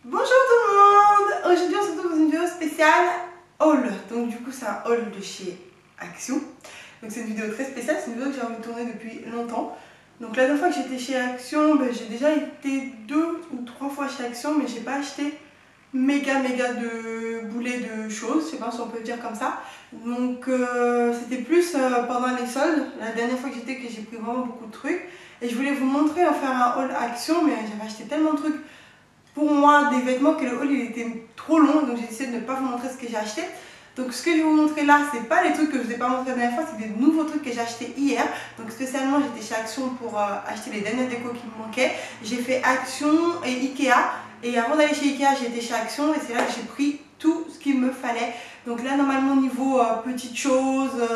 Bonjour tout le monde. Aujourd'hui on se retrouve dans une vidéo spéciale haul. Donc du coup c'est un haul de chez Action. Donc c'est une vidéo très spéciale, c'est une vidéo que j'ai envie de tourner depuis longtemps. Donc la dernière fois que j'étais chez Action, j'ai déjà été 2 ou 3 fois chez Action, mais j'ai pas acheté méga de boulets de choses, je sais pas si on peut le dire comme ça. Donc c'était plus pendant les soldes, la dernière fois que j'étais, que j'ai pris vraiment beaucoup de trucs. Et je voulais vous montrer, en faire un haul Action, mais j'avais acheté tellement de trucs pour moi, des vêtements, que le haul il était trop long, donc j'ai décidé de ne pas vous montrer ce que j'ai acheté. Donc ce que je vais vous montrer là, c'est pas les trucs que je vous ai pas montré la dernière fois, c'est des nouveaux trucs que j'ai acheté hier. Donc spécialement j'étais chez Action pour acheter les dernières décos qui me manquaient. J'ai fait Action et Ikea, et avant d'aller chez Ikea j'ai été chez Action, et c'est là que j'ai pris tout ce qu'il me fallait. Donc là normalement niveau petites choses,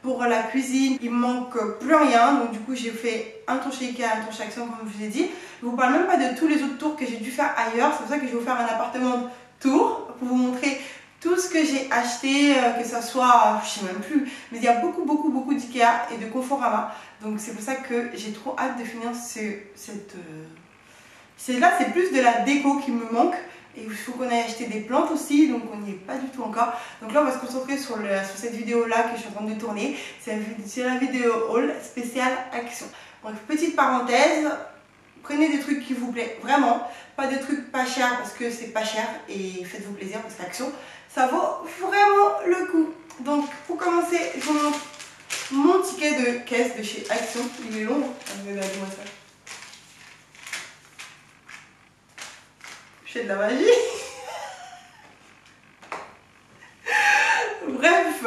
pour la cuisine, il me manque plus rien. Donc du coup j'ai fait un tour chez Ikea, un tour chez Action comme je vous ai dit. Je ne vous parle même pas de tous les autres tours que j'ai dû faire ailleurs. C'est pour ça que je vais vous faire un appartement tour pour vous montrer tout ce que j'ai acheté, que ce soit, je sais même plus, mais il y a beaucoup d'Ikea et de Conforama. Donc c'est pour ça que j'ai trop hâte de finir là, c'est plus de la déco qui me manque. Et il faut qu'on aille acheter des plantes aussi, donc on n'y est pas du tout encore. Donc là on va se concentrer sur cette vidéo là que je suis en train de tourner. C'est la vidéo haul spéciale Action. Donc petite parenthèse, prenez des trucs qui vous plaisent vraiment, pas des trucs pas chers parce que c'est pas cher, et faites-vous plaisir parce qu'Action ça vaut vraiment le coup. Donc pour commencer, je vous montre mon ticket de caisse de chez Action. Il est long, regardez-moi ça. Je fais de la magie. Bref,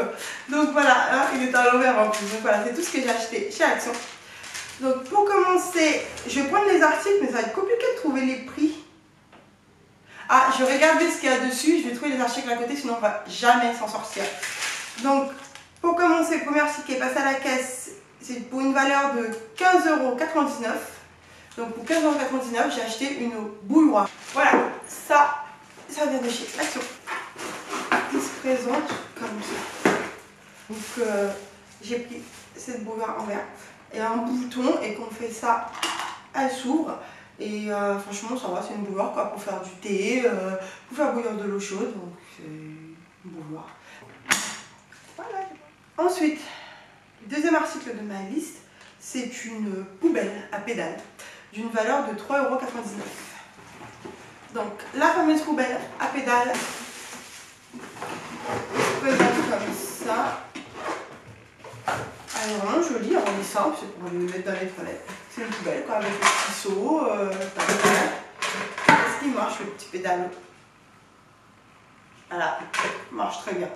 donc voilà, hein, il est à l'envers en plus. Donc voilà, c'est tout ce que j'ai acheté chez Action. Donc pour commencer, je vais prendre les articles, mais ça va être compliqué de trouver les prix. Ah, je vais regarder ce qu'il y a dessus, je vais trouver les articles à côté, sinon on va jamais s'en sortir. Donc pour commencer, le premier article qui est passé à la caisse, c'est pour une valeur de 15,99 €. Donc pour 15,99 € j'ai acheté une bouilloire. Voilà, ça vient de chez Action. Il se présente comme ça. Donc j'ai pris cette bouilloire en verre et un bouton, et qu'on fait ça, elle s'ouvre. Et franchement ça va, c'est une bouilloire quoi, pour faire du thé, pour faire bouillir de l'eau chaude. Donc c'est une bouilloire. Voilà. Ensuite, le deuxième article de ma liste, c'est une poubelle à pédales d'une valeur de 3,99 €. Donc la fameuse poubelle à pédales se présente comme ça. Elle est vraiment jolie, elle est simple, c'est pour le mettre dans les toilettes. C'est une poubelle quoi, avec le petit seau, est-ce qu'il marche le petit pédalo? Voilà, il marche très bien.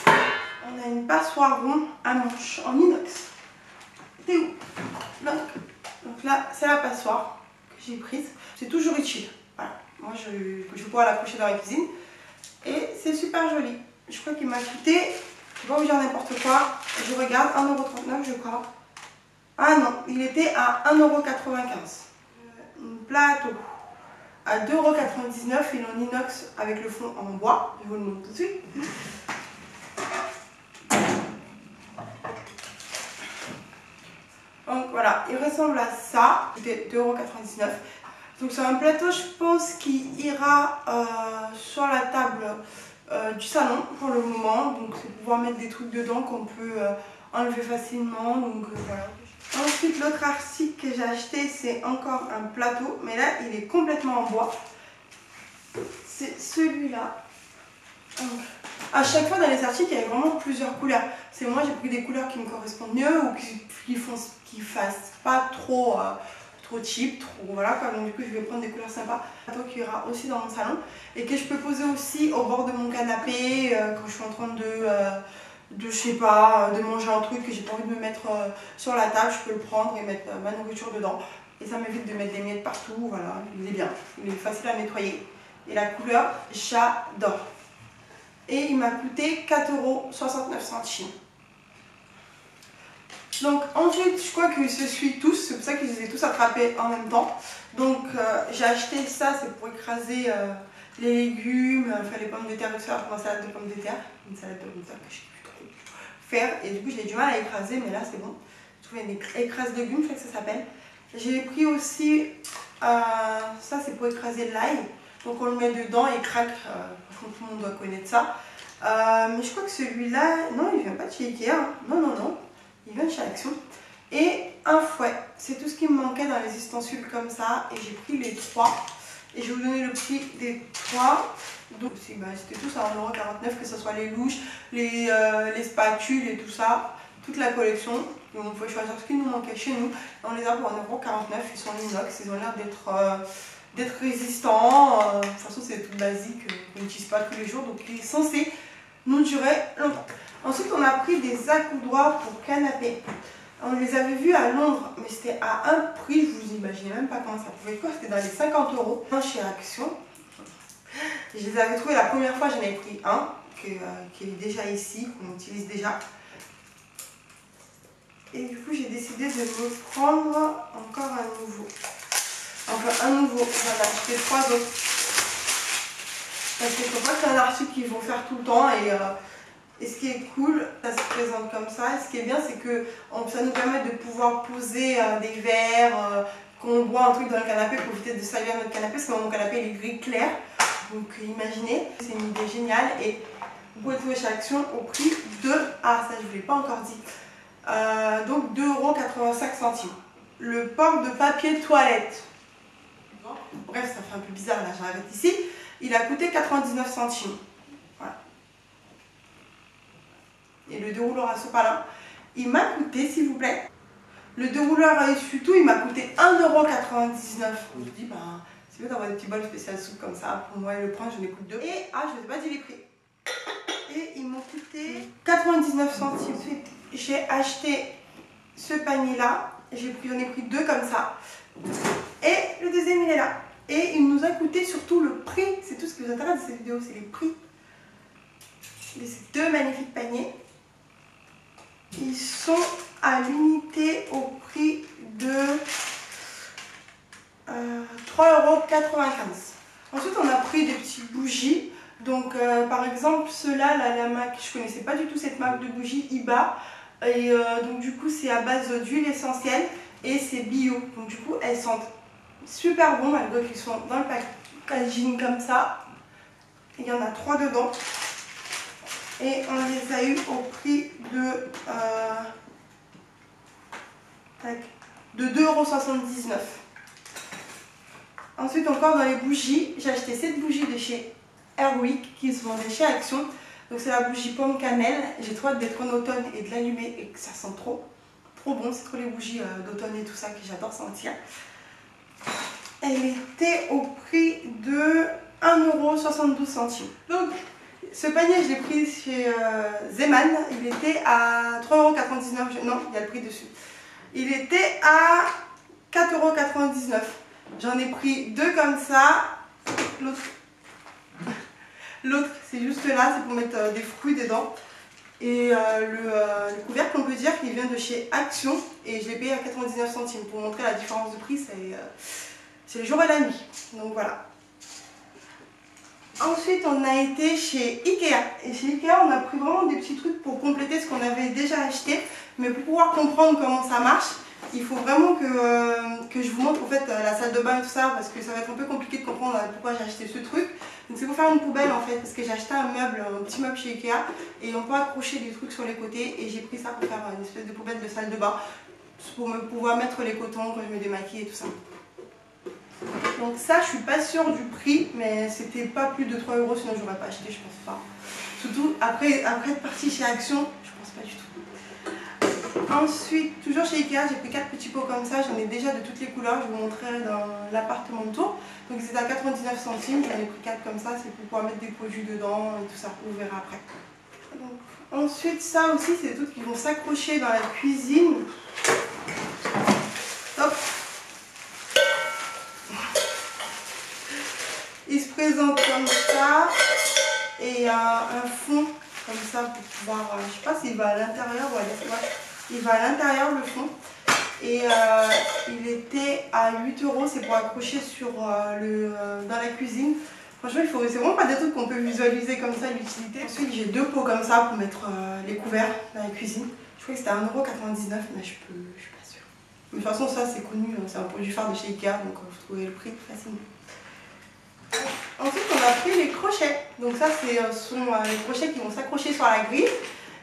On a une passoire ronde à manche en inox. T'es où? Donc là, c'est la passoire que j'ai prise. C'est toujours utile. Voilà. Moi, je vais pouvoir l'accrocher dans la cuisine. Et c'est super joli. Je crois qu'il m'a coûté, je vais pas vous dire n'importe quoi, je regarde, 1,39 € je crois. Ah non, il était à 1,95 €. Un plateau à 2,99 €, il est en inox avec le fond en bois. Je vous le montre tout de suite. Donc voilà, il ressemble à ça. C'était 2,99 €. Donc c'est un plateau, je pense, qui ira sur la table du salon pour le moment. Donc c'est pouvoir mettre des trucs dedans qu'on peut enlever facilement. Donc voilà. Ensuite, l'autre article que j'ai acheté, c'est encore un plateau, mais là il est complètement en bois. C'est celui-là. À chaque fois dans les articles, il y a vraiment plusieurs couleurs. C'est moi, j'ai pris des couleurs qui me correspondent mieux, ou qui fassent pas trop cheap, trop voilà quoi. Donc du coup, je vais prendre des couleurs sympas. Un plateau qui ira aussi dans mon salon et que je peux poser aussi au bord de mon canapé quand je suis en train je sais pas, de manger un truc que j'ai pas envie de me mettre sur la table. Je peux le prendre et mettre ma nourriture dedans. Et ça m'évite de mettre des miettes partout. Voilà, il est bien, il est facile à nettoyer. Et la couleur, j'adore. Et il m'a coûté 4,69 €. Donc ensuite, je crois que je suis tous, c'est pour ça que je les ai tous attrapés en même temps. Donc j'ai acheté ça, c'est pour écraser les légumes, enfin les pommes de terre, faire une salade de pommes de terre. Une salade de pommes de terre que je sais plus trop faire. Et du coup j'ai du mal à écraser, mais là c'est bon. J'ai trouvé une écrase de légumes, je sais que ça s'appelle. J'ai pris aussi, ça c'est pour écraser l'ail. Donc on le met dedans et craque. Tout le monde doit connaître ça. Mais je crois que celui-là, non, il vient pas de chez Ikea. Non, non, non. Il vient de chez Action. Et un fouet. C'est tout ce qui me manquait dans les ustensiles comme ça. Et j'ai pris les 3. Et je vais vous donner le prix des 3. Donc c'était tout ça en 1,49 €, que ce soit les louches, les spatules et tout ça. Toute la collection. Donc on pouvait choisir ce qui nous manquait chez nous. On les a pour 1,49 €. Ils sont en inox. Ils ont l'air d'être résistants. De toute façon, c'est tout basique. On n'utilise pas tous les jours. Donc il est censé nous durer longtemps. Ensuite, on a pris des accoudoirs pour canapé. On les avait vus à Londres, mais c'était à un prix, je vous imaginez même pas comment ça pouvait être. C'était dans les 50 €. Chez Action. Je les avais trouvés la première fois, j'en avais pris un, qui est déjà ici, qu'on utilise déjà. Et du coup, j'ai décidé de me prendre encore un nouveau. Enfin, un nouveau. J'en ai acheté 3 autres. Parce que je ne crois pas que c'est un article qu'ils vont faire tout le temps. Et ce qui est cool, ça se présente comme ça. Et ce qui est bien, c'est que ça nous permet de pouvoir poser des verres, qu'on boit un truc dans le canapé, profiter de salir notre canapé, parce que mon canapé il est gris clair. Donc imaginez, c'est une idée géniale. Et vous pouvez trouver chez Action au prix de, ah ça je ne vous l'ai pas encore dit, donc 2,85 €. Le porte de papier toilette. Bref, ça fait un peu bizarre là, j'arrête ici. Il a coûté 99 centimes. Voilà. Et le dérouleur à sopalin, il m'a coûté, s'il vous plaît, le dérouleur à essuie-tout, il m'a coûté 1,99 €. Je me dis, ben, c'est mieux d'avoir des petits bols spécial soupe comme ça. Pour moi, le prendre, je n'ai coûte 2. Et, ah, je ne vous ai pas dit les prix. Et ils m'ont coûté 99 centimes. Ensuite, j'ai acheté ce panier-là. J'en ai pris 2 comme ça. Et le deuxième, il est là. Et il nous a coûté surtout le prix. C'est tout ce qui vous intéresse de cette vidéo, c'est les prix de ces 2 magnifiques paniers. Ils sont à l'unité au prix de 3,95 €. Ensuite, on a pris des petites bougies. Donc, par exemple, ceux-là, la marque, je ne connaissais pas du tout cette marque de bougies, Iba. Et donc, du coup, c'est à base d'huile essentielle et c'est bio. Donc, du coup, elles sentent super bon, malgré qu'ils sont dans le packaging comme ça. Il y en a 3 dedans. Et on les a eu au prix de 2,79 €. Ensuite, encore dans les bougies, j'ai acheté cette bougie de chez Airwick qui se vendait chez Action. Donc c'est la bougie pomme cannelle. J'ai trop hâte d'être en automne et de l'allumer et que ça sent trop bon. C'est trop les bougies d'automne et tout ça que j'adore sentir. Elle était au prix de 1,72 €. Donc ce panier, je l'ai pris chez Zeman. Il était à 3,99 €. Non, il y a le prix dessus. Il était à 4,99 €. J'en ai pris 2 comme ça. L'autre, c'est juste là, c'est pour mettre des fruits dedans. Et le couvercle, on peut dire qu'il vient de chez Action. Et je l'ai payé à 99 centimes. Pour montrer la différence de prix, c'est le jour et la nuit. Donc voilà. Ensuite, on a été chez Ikea. Et chez Ikea, on a pris vraiment des petits trucs pour compléter ce qu'on avait déjà acheté. Mais pour pouvoir comprendre comment ça marche, il faut vraiment que je vous montre en fait la salle de bain et tout ça, parce que ça va être un peu compliqué de comprendre pourquoi j'ai acheté ce truc. Donc c'est pour faire une poubelle en fait, parce que j'ai acheté un petit meuble chez Ikea et on peut accrocher des trucs sur les côtés, et j'ai pris ça pour faire une espèce de poubelle de salle de bain, pour pouvoir mettre les cotons quand je me démaquille et tout ça. Donc ça, je suis pas sûre du prix, mais c'était pas plus de 3 €, sinon j'aurais pas acheté, je pense pas. Surtout après être partie chez Action, je pense pas du tout. Ensuite, toujours chez Ikea, j'ai pris 4 petits pots comme ça. J'en ai déjà de toutes les couleurs. Je vous montrerai dans l'appartement tour. Donc c'est à 99 centimes. J'en ai pris 4 comme ça. C'est pour pouvoir mettre des produits dedans et tout ça. Vous verrez après. Donc, ensuite, ça aussi, c'est des trucs qui vont s'accrocher dans la cuisine. Hop. Il se présente comme ça. Et un fond comme ça pour pouvoir... je sais pas s'il va à l'intérieur ou à l'extérieur. Il va à l'intérieur le fond. Et il était à 8 €. C'est pour accrocher dans la cuisine. Franchement, c'est vraiment pas des trucs qu'on peut visualiser comme ça l'utilité. Ensuite, j'ai 2 pots comme ça pour mettre les couverts dans la cuisine. Je crois que c'était à 1,99 €, mais je suis pas sûre. Mais de toute façon, ça c'est connu. C'est un produit phare de chez Ikea, donc vous trouvez le prix facilement. les crochets. Donc ça ce sont les crochets qui vont s'accrocher sur la grille.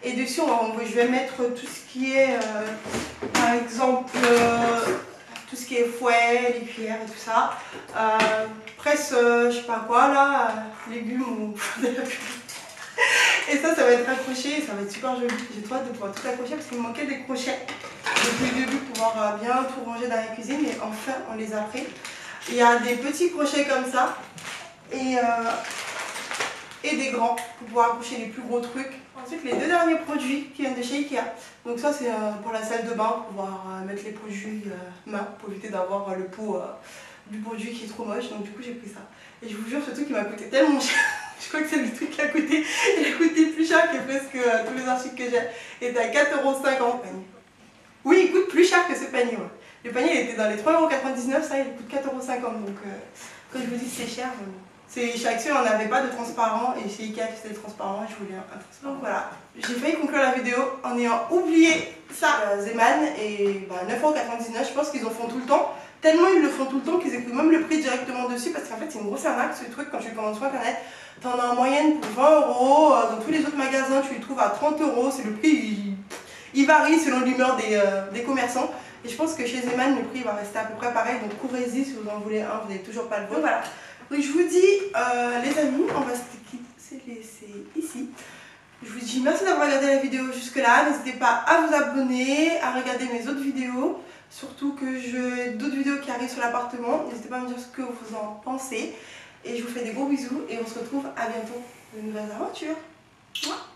Et dessus je vais mettre tout ce qui est par exemple tout ce qui est fouet, les cuillères et tout ça. Presse je sais pas quoi là, légumes ou de la pub. Et ça va être accroché et ça va être super joli. J'ai trop hâte de pouvoir tout accrocher parce qu'il me manquait des crochets depuis le début pour pouvoir bien tout ranger dans la cuisine. Et enfin on les a pris. Il y a des petits crochets comme ça et des grands pour pouvoir accrocher les plus gros trucs. Ensuite les 2 derniers produits qui viennent de chez Ikea. Donc ça c'est pour la salle de bain, pour pouvoir mettre les produits main pour éviter d'avoir le pot du produit qui est trop moche. Donc du coup j'ai pris ça. Et je vous jure ce truc qui m'a coûté tellement cher. Je crois que c'est le truc qui a coûté, il a coûté plus cher que presque tous les articles que j'ai. Il était à 4,50 €. Oui, il coûte plus cher que ce panier. Ouais. Le panier il était dans les 3,99 €, ça il coûte 4,50 €. Donc quand je vous dis c'est cher, chez Action on n'avait pas de transparent et chez Ikea c'était transparent et je voulais un transparent. Donc voilà, j'ai failli conclure la vidéo en ayant oublié ça. Zeman et 9,99 €, je pense qu'ils en font tout le temps. Tellement ils le font tout le temps qu'ils écoutent même le prix directement dessus parce qu'en fait c'est une grosse arnaque ce truc quand tu le commandes sur internet. T'en as en moyenne pour 20 €, dans tous les autres magasins tu les trouves à 30 €, c'est le prix, il varie selon l'humeur des commerçants. Et je pense que chez Zeman le prix va rester à peu près pareil, donc courez-y si vous en voulez un, vous n'avez toujours pas le vôtre. Voilà, donc je vous dis les amis, on va se laisser ici. Je vous dis merci d'avoir regardé la vidéo jusque là, n'hésitez pas à vous abonner, à regarder mes autres vidéos. Surtout que j'ai d'autres vidéos qui arrivent sur l'appartement. N'hésitez pas à me dire ce que vous en pensez. Et je vous fais des gros bisous et on se retrouve à bientôt pour de nouvelles aventures. Mouah.